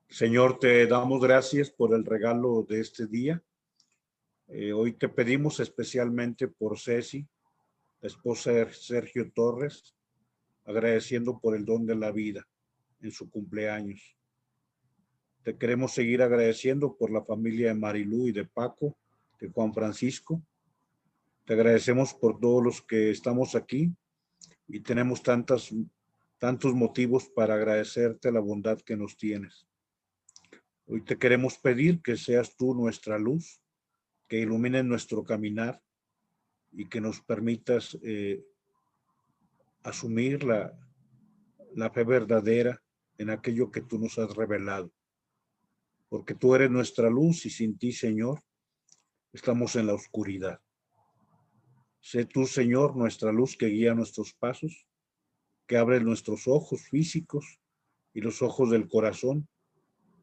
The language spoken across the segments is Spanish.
Señor, te damos gracias por el regalo de este día. Hoy te pedimos especialmente por Ceci, la esposa de Sergio Torres, agradeciendo por el don de la vida en su cumpleaños. Te queremos seguir agradeciendo por la familia de Marilú y de Paco, de Juan Francisco. Te agradecemos por todos los que estamos aquí y tenemos tantos motivos para agradecerte la bondad que nos tienes. Hoy te queremos pedir que seas tú nuestra luz, que ilumines nuestro caminar y que nos permitas asumir la fe verdadera en aquello que tú nos has revelado. Porque tú eres nuestra luz y sin ti, Señor, estamos en la oscuridad. Sé tú, Señor, nuestra luz que guía nuestros pasos, que abre nuestros ojos físicos y los ojos del corazón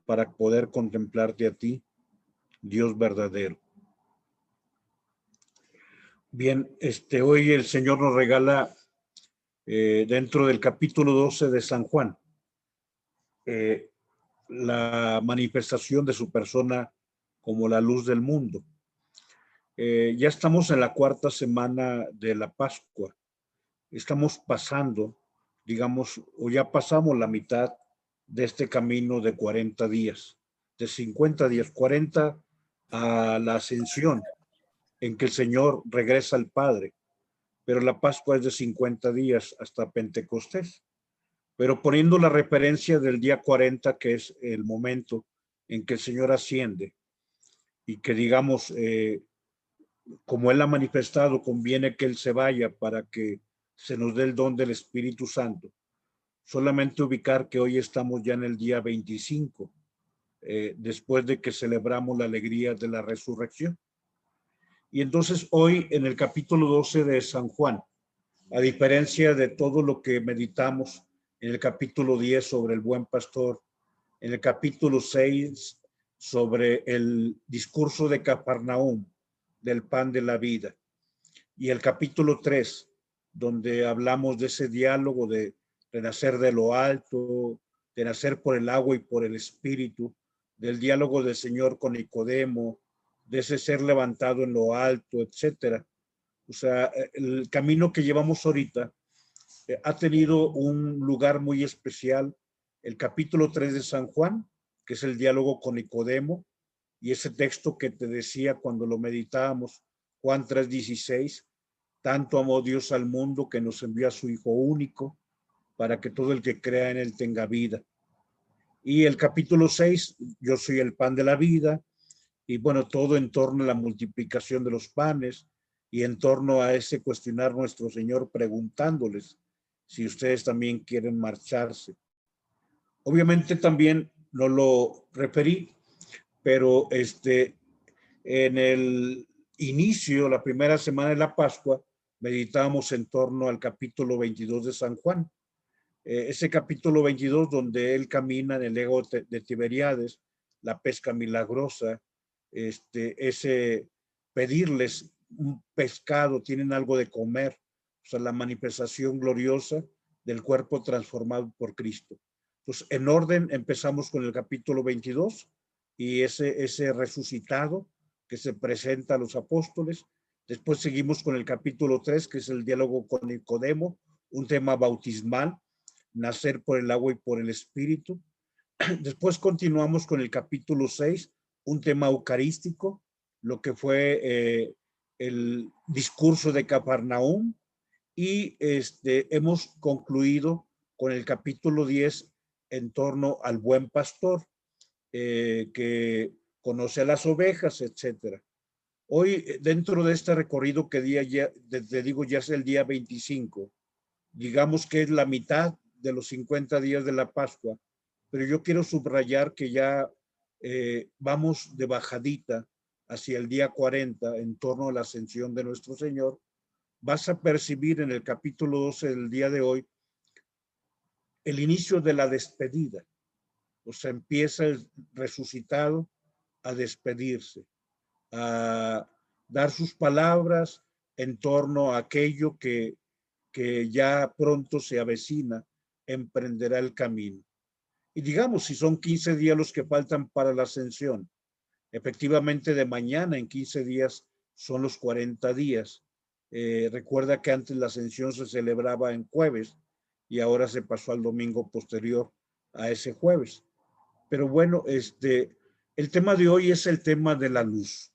para poder contemplarte a ti, Dios verdadero. Bien, hoy el Señor nos regala dentro del capítulo 12 de San Juan, la manifestación de su persona como la luz del mundo. Ya estamos en la cuarta semana de la Pascua. Estamos pasando, digamos, o ya pasamos la mitad de este camino de 40 días, de 50 días, 40 a la ascensión, en que el Señor regresa al Padre. Pero la Pascua es de 50 días hasta Pentecostés. Pero poniendo la referencia del día 40, que es el momento en que el Señor asciende y que digamos, como Él ha manifestado, conviene que Él se vaya para que se nos dé el don del Espíritu Santo. Solamente ubicar que hoy estamos ya en el día 25, después de que celebramos la alegría de la resurrección. Y entonces hoy en el capítulo 12 de San Juan, a diferencia de todo lo que meditamos en el capítulo 10 sobre el buen pastor, en el capítulo 6 sobre el discurso de Cafarnaúm, del pan de la vida, y el capítulo 3, donde hablamos de ese diálogo de nacer de lo alto, de nacer por el agua y por el espíritu, del diálogo del Señor con Nicodemo, de ese ser levantado en lo alto, etcétera. O sea, el camino que llevamos ahorita ha tenido un lugar muy especial. El capítulo 3 de San Juan, que es el diálogo con Nicodemo, y ese texto que te decía cuando lo meditábamos, Juan 3:16, tanto amó Dios al mundo que nos envió a su Hijo único, para que todo el que crea en él tenga vida. Y el capítulo 6, yo soy el pan de la vida, y bueno, todo en torno a la multiplicación de los panes y en torno a ese cuestionar nuestro Señor preguntándoles si ustedes también quieren marcharse. Obviamente también no lo referí, pero en el inicio, la primera semana de la Pascua, meditábamos en torno al capítulo 22 de San Juan. Ese capítulo 22 donde él camina en el lago de Tiberíades, la pesca milagrosa, ese pedirles un pescado, tienen algo de comer, o sea, la manifestación gloriosa del cuerpo transformado por Cristo. Entonces, en orden, empezamos con el capítulo 22 y ese resucitado que se presenta a los apóstoles. Después seguimos con el capítulo 3, que es el diálogo con Nicodemo, un tema bautismal, nacer por el agua y por el espíritu. Después continuamos con el capítulo 6, un tema eucarístico, lo que fue el discurso de Cafarnaúm, y hemos concluido con el capítulo 10 en torno al buen pastor, que conoce a las ovejas, etcétera. Hoy, dentro de este recorrido que te digo, ya es el día 25, digamos que es la mitad de los 50 días de la Pascua, pero yo quiero subrayar que ya vamos de bajadita hacia el día 40 en torno a la ascensión de nuestro Señor. Vas a percibir en el capítulo 12 del día de hoy el inicio de la despedida. O sea, empieza el resucitado a despedirse, a dar sus palabras en torno a aquello que ya pronto se avecina, emprenderá el camino. Y digamos, si son 15 días los que faltan para la ascensión, efectivamente de mañana en 15 días son los 40 días. Recuerda que antes la ascensión se celebraba en jueves y ahora se pasó al domingo posterior a ese jueves. Pero bueno, el tema de hoy es el tema de la luz.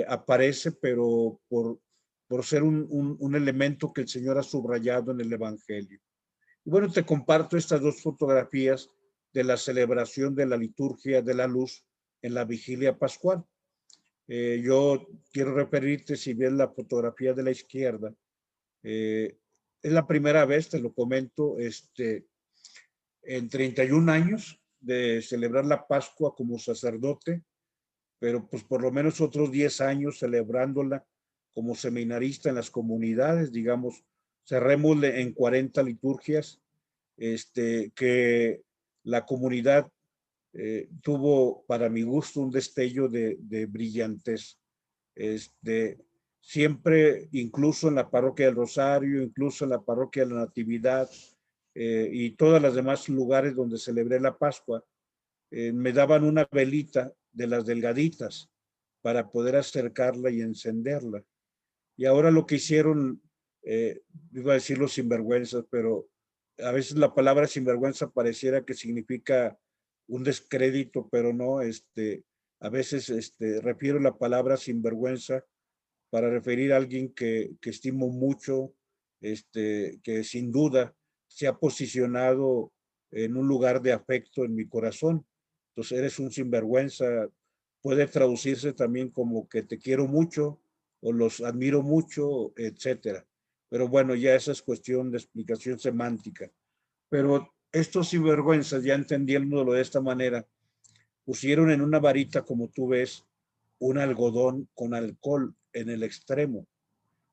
Aparece, pero por ser un elemento que el Señor ha subrayado en el Evangelio. Y bueno, te comparto estas dos fotografías de la celebración de la liturgia de la luz en la vigilia pascual. Yo quiero referirte, si ves la fotografía de la izquierda, es la primera vez, te lo comento, en 31 años de celebrar la Pascua como sacerdote, pero pues por lo menos otros 10 años celebrándola como seminarista en las comunidades, digamos, cerrémosle en 40 liturgias, que la comunidad tuvo para mi gusto un destello de brillantez. Este, Siempre, incluso en la parroquia del Rosario, incluso en la parroquia de la Natividad y todas las demás lugares donde celebré la Pascua, me daban una velita de las delgaditas para poder acercarla y encenderla. Y ahora lo que hicieron, iba a decir los sinvergüenzas, pero a veces la palabra sinvergüenza pareciera que significa un descrédito, pero no, a veces refiero la palabra sinvergüenza para referir a alguien que estimo mucho, que sin duda se ha posicionado en un lugar de afecto en mi corazón. Entonces, eres un sinvergüenza, puede traducirse también como que te quiero mucho o los admiro mucho, etcétera. Pero bueno, ya esa es cuestión de explicación semántica. Pero estos sinvergüenzas, ya entendiéndolo de esta manera, pusieron en una varita, como tú ves, un algodón con alcohol en el extremo.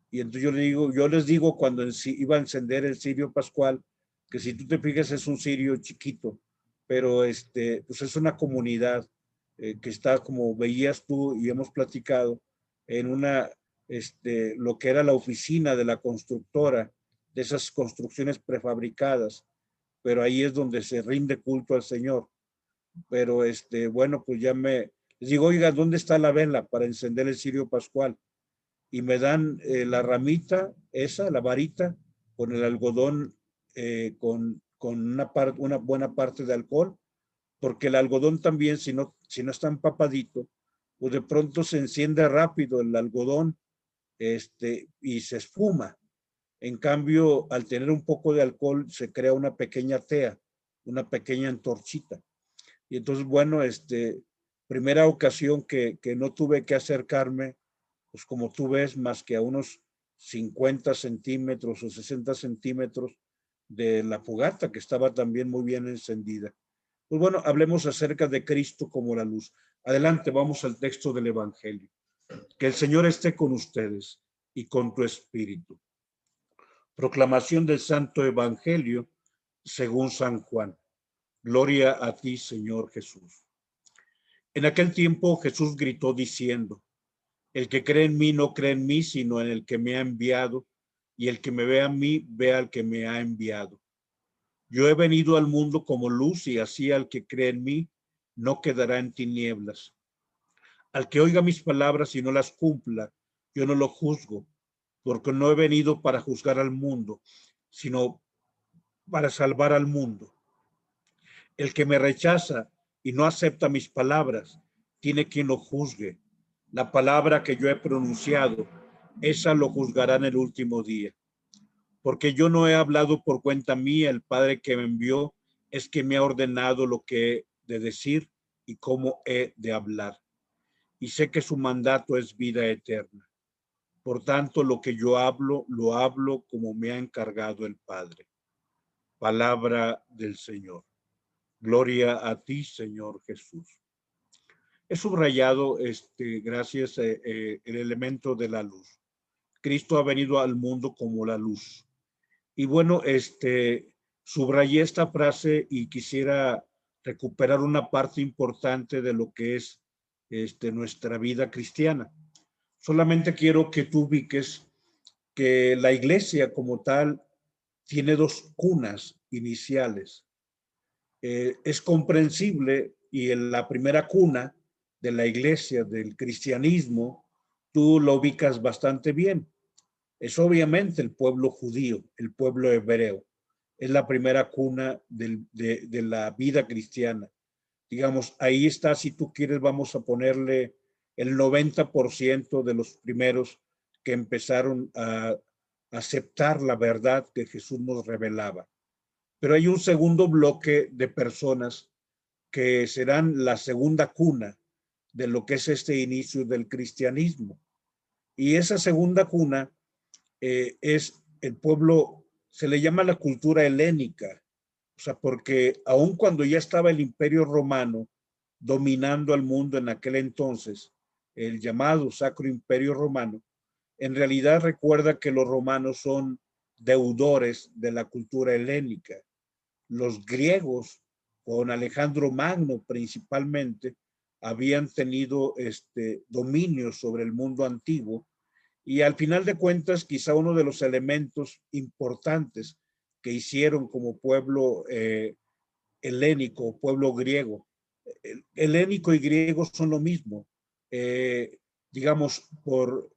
Y entonces yo les digo cuando iba a encender el cirio pascual, que si tú te fijas es un cirio chiquito, pero pues es una comunidad que está, como veías tú y hemos platicado, en lo que era la oficina de la constructora, de esas construcciones prefabricadas, pero ahí es donde se rinde culto al Señor. Pero bueno, pues les digo, oiga, ¿dónde está la vela para encender el cirio pascual? Y me dan la ramita, la varita, con el algodón, con una buena parte de alcohol, porque el algodón también, si no está empapadito, pues de pronto se enciende rápido el algodón, y se esfuma. En cambio, al tener un poco de alcohol, se crea una pequeña tea, una pequeña antorchita. Y entonces, bueno, primera ocasión que no tuve que acercarme, pues como tú ves, más que a unos 50 centímetros o 60 centímetros de la fogata, que estaba también muy bien encendida. Pues bueno, hablemos acerca de Cristo como la luz. Adelante, vamos al texto del Evangelio. Que el Señor esté con ustedes y con tu espíritu. Proclamación del Santo Evangelio según San Juan. Gloria a ti, Señor Jesús. En aquel tiempo Jesús gritó diciendo: el que cree en mí no cree en mí, sino en el que me ha enviado, y el que me ve a mí, ve al que me ha enviado. Yo he venido al mundo como luz, y así al que cree en mí no quedará en tinieblas. Al que oiga mis palabras y no las cumpla, yo no lo juzgo, porque no he venido para juzgar al mundo, sino para salvar al mundo. El que me rechaza y no acepta mis palabras, tiene quien lo juzgue. La palabra que yo he pronunciado, esa lo juzgará en el último día. Porque yo no he hablado por cuenta mía, el Padre que me envió es que me ha ordenado lo que he de decir y cómo he de hablar. Y sé que su mandato es vida eterna. Por tanto, lo que yo hablo, lo hablo como me ha encargado el Padre. Palabra del Señor. Gloria a ti, Señor Jesús. He subrayado, gracias el elemento de la luz. Cristo ha venido al mundo como la luz. Y bueno, subrayé esta frase y quisiera recuperar una parte importante de lo que es nuestra vida cristiana. Solamente quiero que tú ubiques que la iglesia como tal tiene dos cunas iniciales. Es comprensible y en la primera cuna de la iglesia, del cristianismo, tú lo ubicas bastante bien. Es obviamente el pueblo judío, el pueblo hebreo. Es la primera cuna de la vida cristiana. Digamos, ahí está, si tú quieres, vamos a ponerle el 90% de los primeros que empezaron a aceptar la verdad que Jesús nos revelaba. Pero hay un segundo bloque de personas que serán la segunda cuna de lo que es este inicio del cristianismo. Y esa segunda cuna es el pueblo, se le llama la cultura helénica, o sea, porque aun cuando ya estaba el imperio romano dominando al mundo en aquel entonces, el llamado Sacro Imperio Romano, en realidad recuerda que los romanos son deudores de la cultura helénica. Los griegos, con Alejandro Magno principalmente, habían tenido dominio sobre el mundo antiguo y al final de cuentas quizá uno de los elementos importantes que hicieron como pueblo helénico, pueblo griego. Helénico y griego son lo mismo. Digamos, por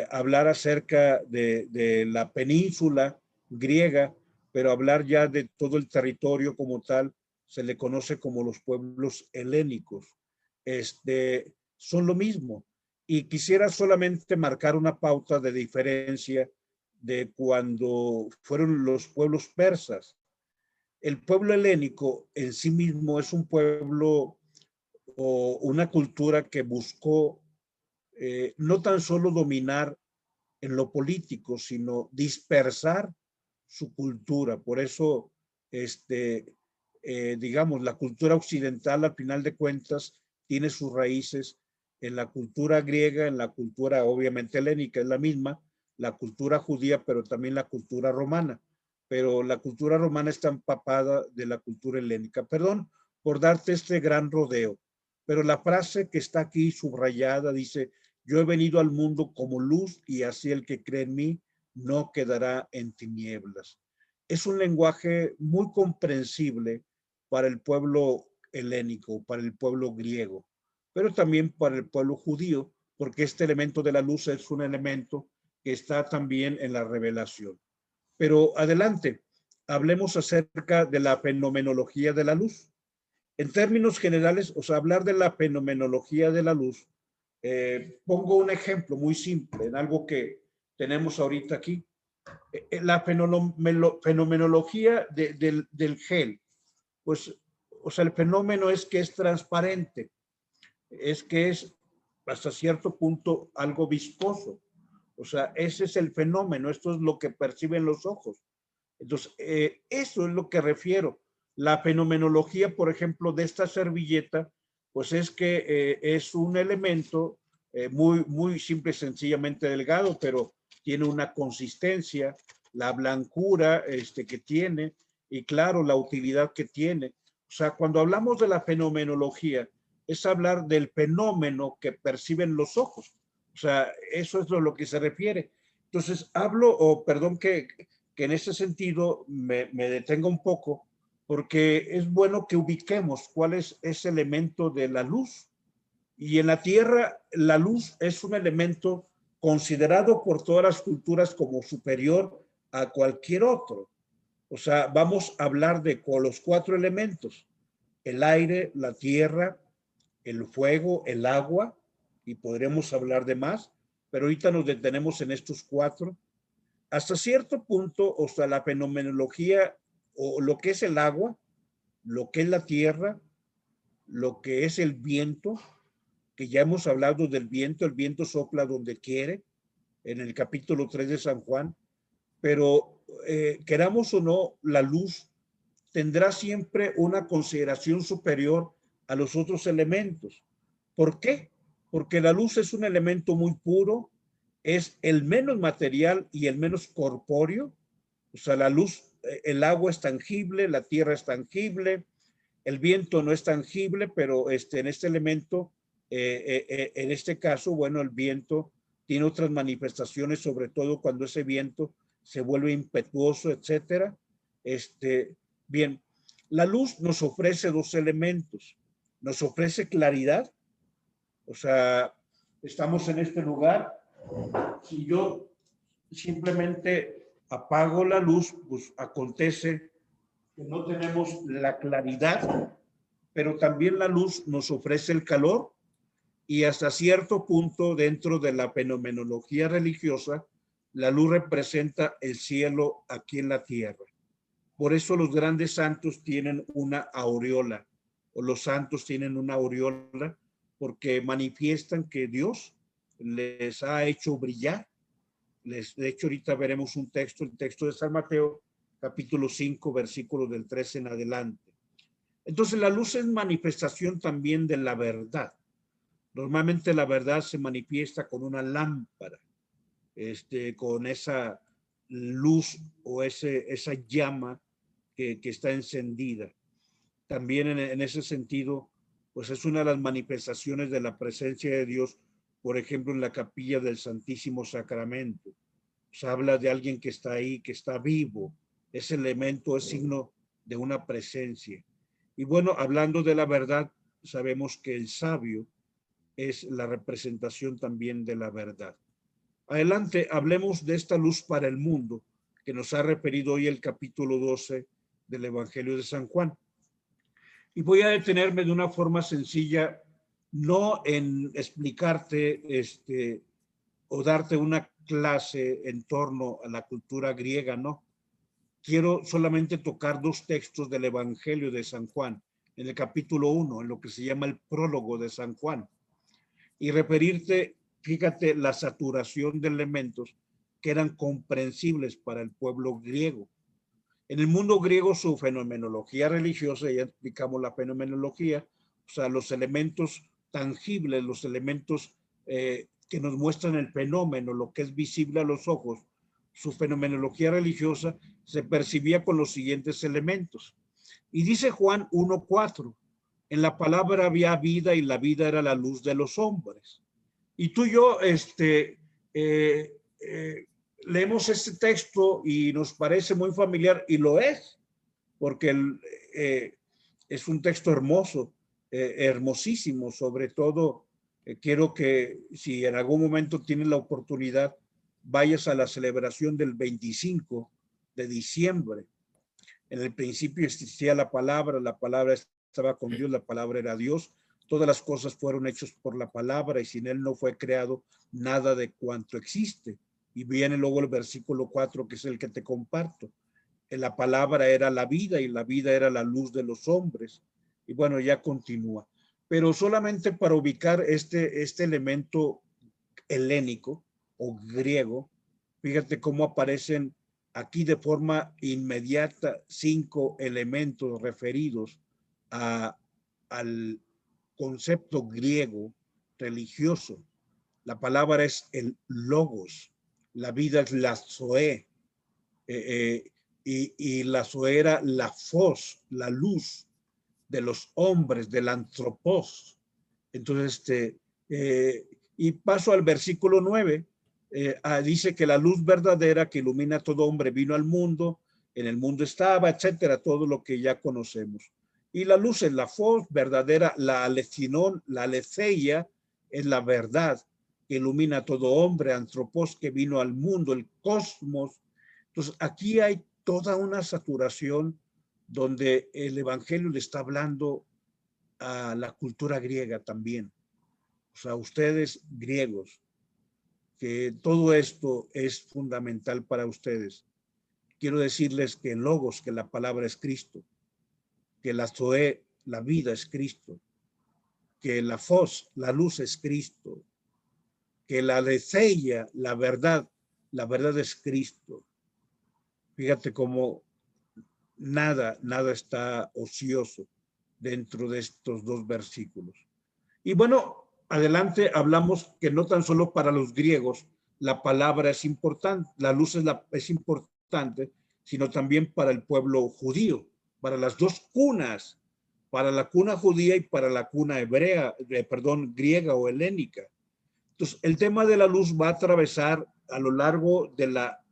hablar acerca de la península griega, pero hablar ya de todo el territorio como tal, se le conoce como los pueblos helénicos. Son lo mismo. Y quisiera solamente marcar una pauta de diferencia de cuando fueron los pueblos persas. El pueblo helénico en sí mismo es un pueblo o una cultura que buscó no tan solo dominar en lo político, sino dispersar su cultura. Por eso, digamos, la cultura occidental, al final de cuentas, tiene sus raíces en la cultura griega, en la cultura obviamente helénica, es la misma, la cultura judía, pero también la cultura romana. Pero la cultura romana está empapada de la cultura helénica. Perdón por darte este gran rodeo, pero la frase que está aquí subrayada dice: yo he venido al mundo como luz y así el que cree en mí no quedará en tinieblas. Es un lenguaje muy comprensible para el pueblo helénico, para el pueblo griego, pero también para el pueblo judío, porque este elemento de la luz es un elemento que está también en la revelación. Pero adelante, hablemos acerca de la fenomenología de la luz. En términos generales, o sea, hablar de la fenomenología de la luz, pongo un ejemplo muy simple en algo que tenemos ahorita aquí. La fenomenología del gel, pues, o sea, el fenómeno es que es transparente, es que es hasta cierto punto algo viscoso. O sea, ese es el fenómeno, esto es lo que perciben los ojos. Entonces, eso es lo que refiero. La fenomenología, por ejemplo, de esta servilleta, pues es que es un elemento muy simple, sencillamente delgado, pero tiene una consistencia, la blancura que tiene y claro, la utilidad que tiene. O sea, cuando hablamos de la fenomenología, es hablar del fenómeno que perciben los ojos. O sea, eso es lo que se refiere. Entonces, hablo, o perdón que en ese sentido me detenga un poco, porque es bueno que ubiquemos cuál es ese elemento de la luz. Y en la Tierra, la luz es un elemento considerado por todas las culturas como superior a cualquier otro. O sea, vamos a hablar de los cuatro elementos: el aire, la tierra, el fuego, el agua, y podremos hablar de más, pero ahorita nos detenemos en estos cuatro. Hasta cierto punto, o sea, la fenomenología o lo que es el agua, lo que es la tierra, lo que es el viento, que ya hemos hablado del viento, el viento sopla donde quiere, en el capítulo 3 de San Juan, pero queramos o no, la luz tendrá siempre una consideración superior a los otros elementos. ¿Por qué? Porque la luz es un elemento muy puro, es el menos material y el menos corpóreo. O sea, la luz, el agua es tangible, la tierra es tangible, el viento no es tangible, pero en este elemento, en este caso, bueno, el viento tiene otras manifestaciones, sobre todo cuando ese viento se vuelve impetuoso, etcétera. Bien, La luz nos ofrece dos elementos. Nos ofrece claridad, o sea, estamos en este lugar. Si yo simplemente apago la luz, pues acontece que no tenemos la claridad, pero también la luz nos ofrece el calor y hasta cierto punto dentro de la fenomenología religiosa, la luz representa el cielo aquí en la tierra. Por eso los grandes santos tienen una aureola, o los santos tienen una aureola, porque manifiestan que Dios les ha hecho brillar. De hecho, ahorita veremos un texto, el texto de San Mateo, capítulo 5, versículos del 13 en adelante. Entonces, la luz es manifestación también de la verdad. Normalmente la verdad se manifiesta con una lámpara, con esa luz o esa llama que está encendida. También en ese sentido, pues es una de las manifestaciones de la presencia de Dios, por ejemplo, en la capilla del Santísimo Sacramento. Se habla de alguien que está ahí, que está vivo. Ese elemento es signo de una presencia. Y bueno, hablando de la verdad, sabemos que el sabio es la representación también de la verdad. Adelante, hablemos de esta luz para el mundo que nos ha referido hoy el capítulo 12 del Evangelio de San Juan. Y voy a detenerme de una forma sencilla, no en explicarte o darte una clase en torno a la cultura griega, no. Quiero solamente tocar dos textos del Evangelio de San Juan, en el capítulo 1, en lo que se llama el prólogo de San Juan, y referirte, fíjate, la saturación de elementos que eran comprensibles para el pueblo griego. En el mundo griego, su fenomenología religiosa, ya explicamos la fenomenología, o sea, los elementos tangibles, los elementos que nos muestran el fenómeno, lo que es visible a los ojos, su fenomenología religiosa se percibía con los siguientes elementos. Y dice Juan 1:4, en la palabra había vida y la vida era la luz de los hombres. Y tú y yo leemos este texto y nos parece muy familiar, y lo es, porque es un texto hermoso, hermosísimo. Sobre todo, quiero que si en algún momento tienes la oportunidad, vayas a la celebración del 25 de diciembre. En el principio existía la palabra estaba con Dios, la palabra era Dios. Todas las cosas fueron hechas por la palabra y sin él no fue creado nada de cuanto existe. Y viene luego el versículo 4, que es el que te comparto. La palabra era la vida y la vida era la luz de los hombres. Y bueno, ya continúa. Pero solamente para ubicar este elemento helénico o griego, fíjate cómo aparecen aquí de forma inmediata 5 elementos referidos al concepto griego religioso. La palabra es el logos, la vida es la zoe, y la zoe era la fos, la luz de los hombres, del antropos. Entonces, y paso al versículo 9, dice que la luz verdadera que ilumina a todo hombre vino al mundo, en el mundo estaba, etcétera, todo lo que ya conocemos. Y la luz es la fos verdadera, la alecinón, la aletheia es la verdad que ilumina a todo hombre, antropos que vino al mundo, el cosmos. Entonces, aquí hay toda una saturación donde el evangelio le está hablando a la cultura griega también. O sea, ustedes griegos, que todo esto es fundamental para ustedes. Quiero decirles que en logos, que la palabra es Cristo, que la zoe, la vida es Cristo, que la fos, la luz es Cristo, que la aletheia, la verdad es Cristo. Fíjate cómo nada está ocioso dentro de estos dos versículos. Y bueno, adelante hablamos que no tan solo para los griegos la palabra es importante, la luz es importante, sino también para el pueblo judío, para las dos cunas, para la cuna judía y para la cuna hebrea, griega o helénica. Entonces, el tema de la luz va a atravesar a lo largo de la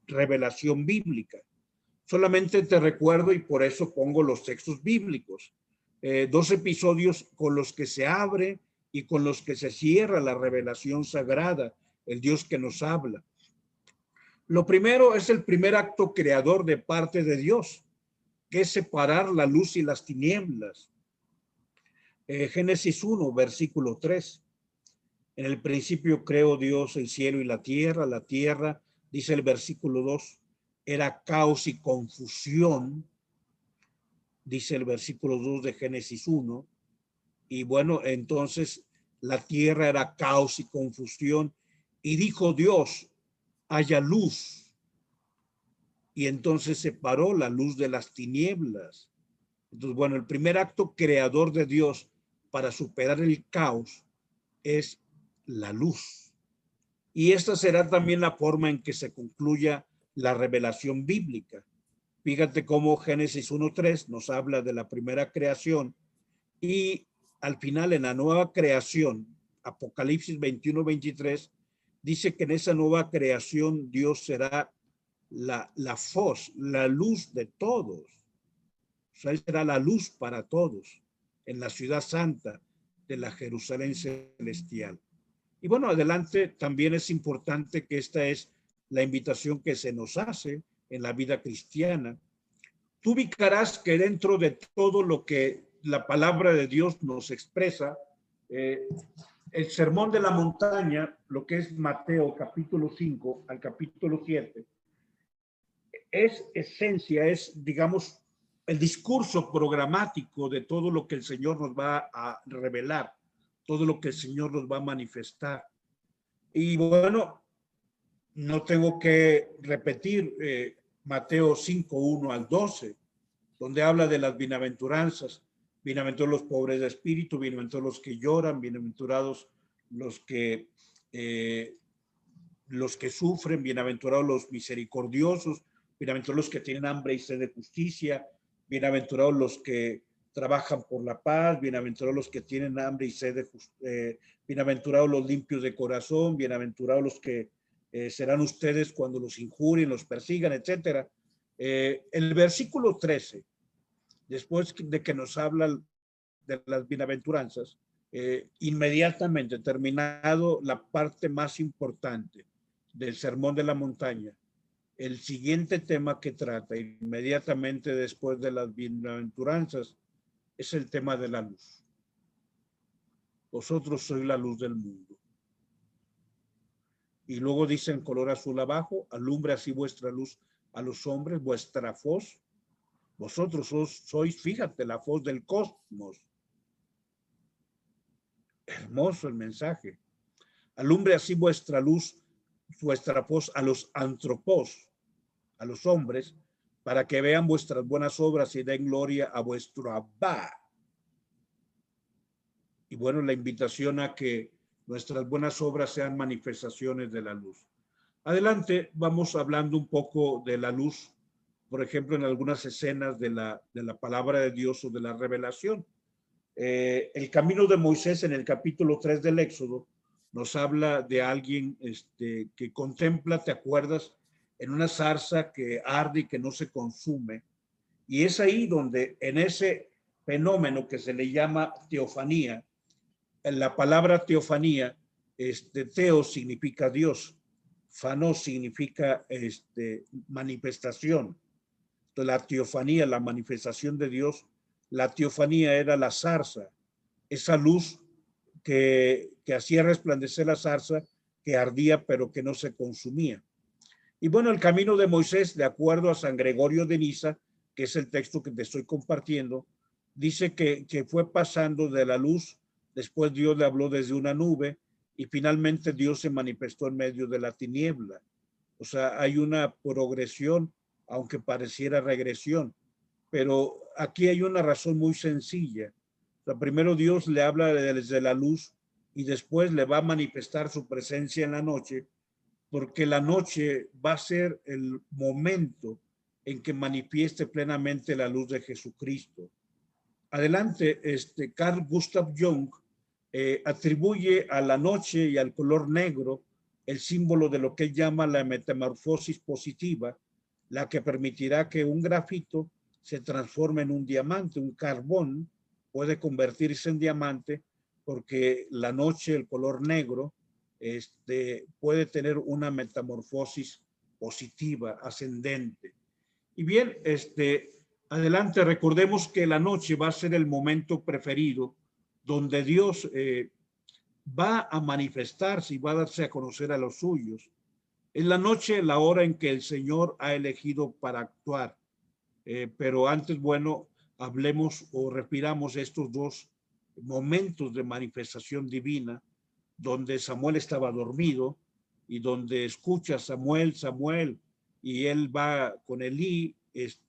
revelación bíblica. Solamente te recuerdo, y por eso pongo los textos bíblicos, 2 episodios con los que se abre y con los que se cierra la revelación sagrada, el Dios que nos habla. Lo primero es el primer acto creador de parte de Dios, que es separar la luz y las tinieblas. Génesis 1, versículo 3. En el principio creó Dios el cielo y la tierra, dice el versículo 2, era caos y confusión, dice el versículo 2 de Génesis 1. Y bueno, entonces la tierra era caos y confusión, y dijo Dios, haya luz. Y entonces separó la luz de las tinieblas. Entonces, bueno, el primer acto creador de Dios para superar el caos es la luz. Y esta será también la forma en que se concluya la revelación bíblica. Fíjate cómo Génesis 1:3 nos habla de la primera creación y al final en la nueva creación, Apocalipsis 21:23, dice que en esa nueva creación Dios será la fos, la luz de todos. O sea, él será la luz para todos en la ciudad santa de la Jerusalén celestial. Y bueno, adelante también es importante que esta es la invitación que se nos hace en la vida cristiana. Tú ubicarás que dentro de todo lo que la palabra de Dios nos expresa, el sermón de la montaña, lo que es Mateo capítulo 5 al capítulo 7, es esencia, es, digamos, el discurso programático de todo lo que el Señor nos va a revelar, todo lo que el Señor nos va a manifestar. Y bueno, no tengo que repetir Mateo 5, 1 al 12, donde habla de las bienaventuranzas. Bienaventurados los pobres de espíritu, bienaventurados los que lloran, bienaventurados eh, los que sufren, bienaventurados los misericordiosos, bienaventurados los que tienen hambre y sed de justicia, bienaventurados los que trabajan por la paz, bienaventurados los que tienen hambre y sed de justicia, bienaventurados los limpios de corazón, bienaventurados los que serán ustedes cuando los injurien, los persigan, etcétera. El versículo 13, después de que nos habla de las bienaventuranzas, inmediatamente terminado la parte más importante del Sermón de la Montaña, el siguiente tema que trata inmediatamente después de las bienaventuranzas es el tema de la luz. Vosotros sois la luz del mundo. Y luego dice en color azul abajo, alumbre así vuestra luz a los hombres, vuestra faz. Vosotros sois, fíjate, la faz del cosmos. Hermoso el mensaje. Alumbre así vuestra luz, vuestra faz a los antropos, a los hombres, para que vean vuestras buenas obras y den gloria a vuestro Abba. Y bueno, la invitación a que nuestras buenas obras sean manifestaciones de la luz. Adelante, vamos hablando un poco de la luz, por ejemplo, en algunas escenas de la palabra de Dios o de la revelación. El camino de Moisés en el capítulo 3 del Éxodo nos habla de alguien que contempla, ¿te acuerdas?, en una zarza que arde y que no se consume. Y es ahí donde en ese fenómeno que se le llama teofanía, en la palabra teofanía, teo significa Dios, fano significa manifestación. Entonces, la teofanía, la manifestación de Dios, la teofanía era la zarza, esa luz que hacía resplandecer la zarza, que ardía pero que no se consumía. Y bueno, el camino de Moisés, de acuerdo a San Gregorio de Niza, que es el texto que te estoy compartiendo, dice que fue pasando de la luz, después Dios le habló desde una nube y finalmente Dios se manifestó en medio de la tiniebla. O sea, hay una progresión, aunque pareciera regresión, pero aquí hay una razón muy sencilla. O sea, primero Dios le habla desde la luz y después le va a manifestar su presencia en la noche, porque la noche va a ser el momento en que manifieste plenamente la luz de Jesucristo. Adelante, Carl Gustav Jung atribuye a la noche y al color negro el símbolo de lo que él llama la metamorfosis positiva, la que permitirá que un grafito se transforme en un diamante. Un carbón puede convertirse en diamante porque la noche, el color negro, puede tener una metamorfosis positiva, ascendente. Y bien, adelante, recordemos que la noche va a ser el momento preferido donde Dios va a manifestarse y va a darse a conocer a los suyos. Es la noche, la hora en que el Señor ha elegido para actuar. Pero antes, bueno, hablemos o respiramos estos dos momentos de manifestación divina, donde Samuel estaba dormido y donde escucha Samuel, Samuel, y él va con Elí,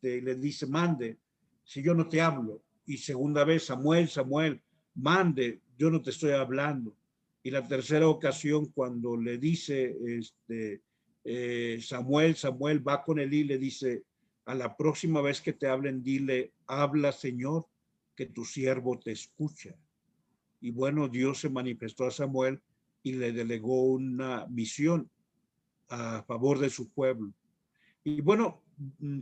le dice, mande, si yo no te hablo. Y segunda vez, Samuel, Samuel, mande, yo no te estoy hablando. Y la tercera ocasión, cuando le dice, Samuel, Samuel va con Elí, le dice, a la próxima vez que te hablen, dile, habla, Señor, que tu siervo te escucha. Y bueno, Dios se manifestó a Samuel y le delegó una misión a favor de su pueblo. Y bueno,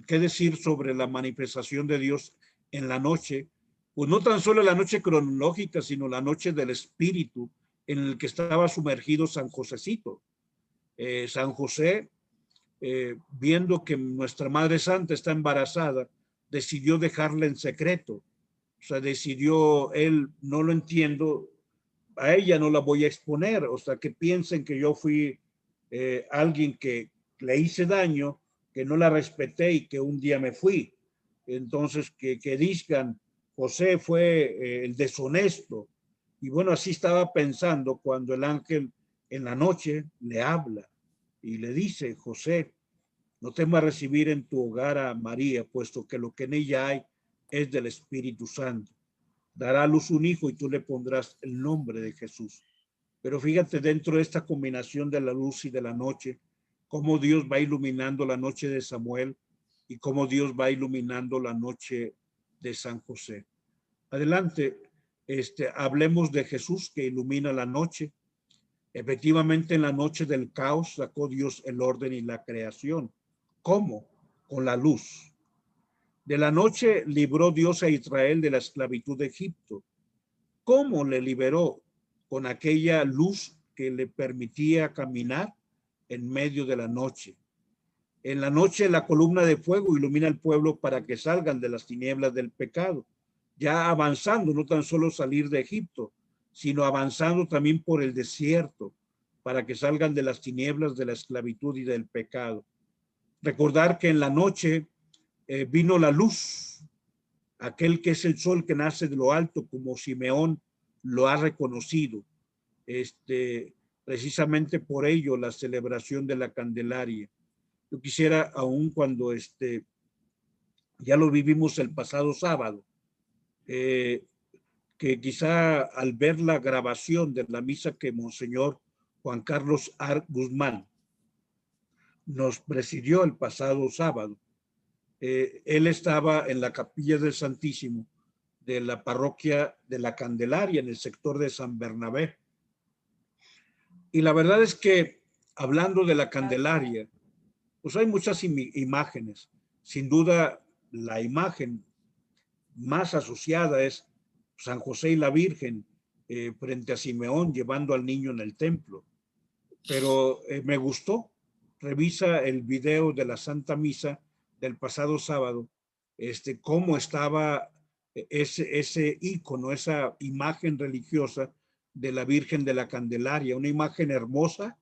¿qué decir sobre la manifestación de Dios en la noche? Pues no tan solo la noche cronológica, sino la noche del Espíritu en el que estaba sumergido San Josecito. San José, viendo que nuestra Madre Santa está embarazada, decidió dejarla en secreto. O sea, decidió, él, no lo entiendo, a ella no la voy a exponer, o sea, que piensen que yo fui alguien que le hice daño, que no la respeté y que un día me fui. Entonces, que digan, José fue el deshonesto. Y bueno, así estaba pensando cuando el ángel en la noche le habla y le dice, José, no temas recibir en tu hogar a María, puesto que lo que en ella hay es del Espíritu Santo. Dará a luz un hijo y tú le pondrás el nombre de Jesús. Pero fíjate, dentro de esta combinación de la luz y de la noche, cómo Dios va iluminando la noche de Samuel y cómo Dios va iluminando la noche de San José. Adelante, hablemos de Jesús que ilumina la noche. Efectivamente, en la noche del caos sacó Dios el orden y la creación. ¿Cómo? Con la luz. De la noche libró Dios a Israel de la esclavitud de Egipto. ¿Cómo le liberó? Con aquella luz que le permitía caminar en medio de la noche. En la noche la columna de fuego ilumina al pueblo para que salgan de las tinieblas del pecado, ya avanzando, no tan solo salir de Egipto, sino avanzando también por el desierto, para que salgan de las tinieblas de la esclavitud y del pecado. Recordar que en la noche vino la luz, aquel que es el sol que nace de lo alto, como Simeón lo ha reconocido. Precisamente por ello la celebración de la Candelaria. Yo quisiera, aún cuando ya lo vivimos el pasado sábado, que quizá al ver la grabación de la misa que Monseñor Juan Carlos Guzmán nos presidió el pasado sábado, él estaba en la capilla del Santísimo de la parroquia de la Candelaria en el sector de San Bernabé. Y la verdad es que hablando de la Candelaria, pues hay muchas imágenes. Sin duda, la imagen más asociada es San José y la Virgen frente a Simeón llevando al niño en el templo. Pero me gustó. Revisa el video de la Santa Misa del pasado sábado, cómo estaba ese ícono, esa imagen religiosa de la Virgen de la Candelaria, una imagen hermosa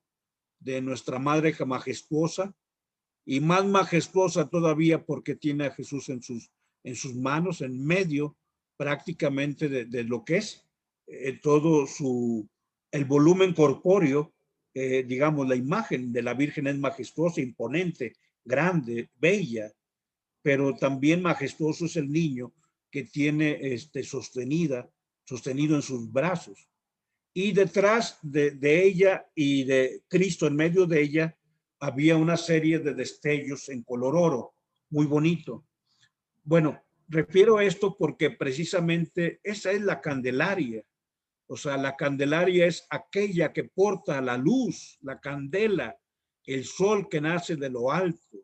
de nuestra Madre majestuosa y más majestuosa todavía porque tiene a Jesús en sus manos, en medio prácticamente de lo que es todo el volumen corpóreo. Digamos, la imagen de la Virgen es majestuosa, imponente, grande, bella, pero también majestuoso es el niño que tiene sostenido en sus brazos. Y detrás de ella y de Cristo en medio de ella había una serie de destellos en color oro, muy bonito. Bueno, refiero a esto porque precisamente esa es la Candelaria. O sea, la Candelaria es aquella que porta la luz, la candela, el sol que nace de lo alto.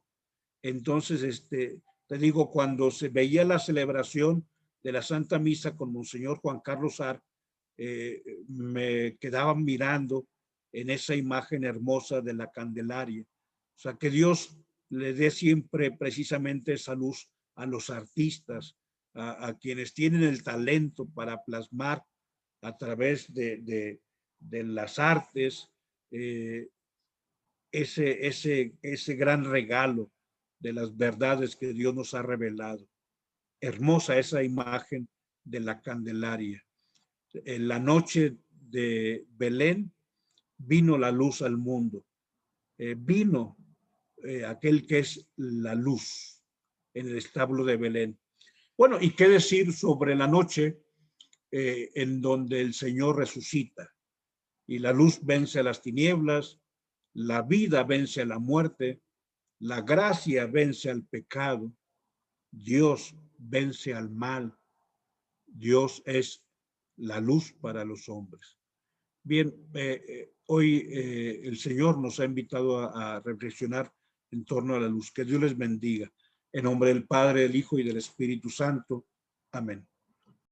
Entonces, te digo, cuando se veía la celebración de la Santa Misa con Monseñor Juan Carlos Ar, me quedaba mirando en esa imagen hermosa de la Candelaria. O sea, que Dios le dé siempre precisamente esa luz a los artistas, a quienes tienen el talento para plasmar a través de las artes ese gran regalo de las verdades que Dios nos ha revelado. Hermosa esa imagen de la Candelaria. En la noche de Belén vino la luz al mundo. Vino aquel que es la luz en el establo de Belén. Bueno, y qué decir sobre la noche en donde el Señor resucita y la luz vence a las tinieblas, la vida vence a la muerte, la gracia vence al pecado, Dios vence al mal, Dios es la luz para los hombres. Bien, hoy el Señor nos ha invitado a reflexionar en torno a la luz. Que Dios les bendiga. En nombre del Padre, del Hijo y del Espíritu Santo. Amén.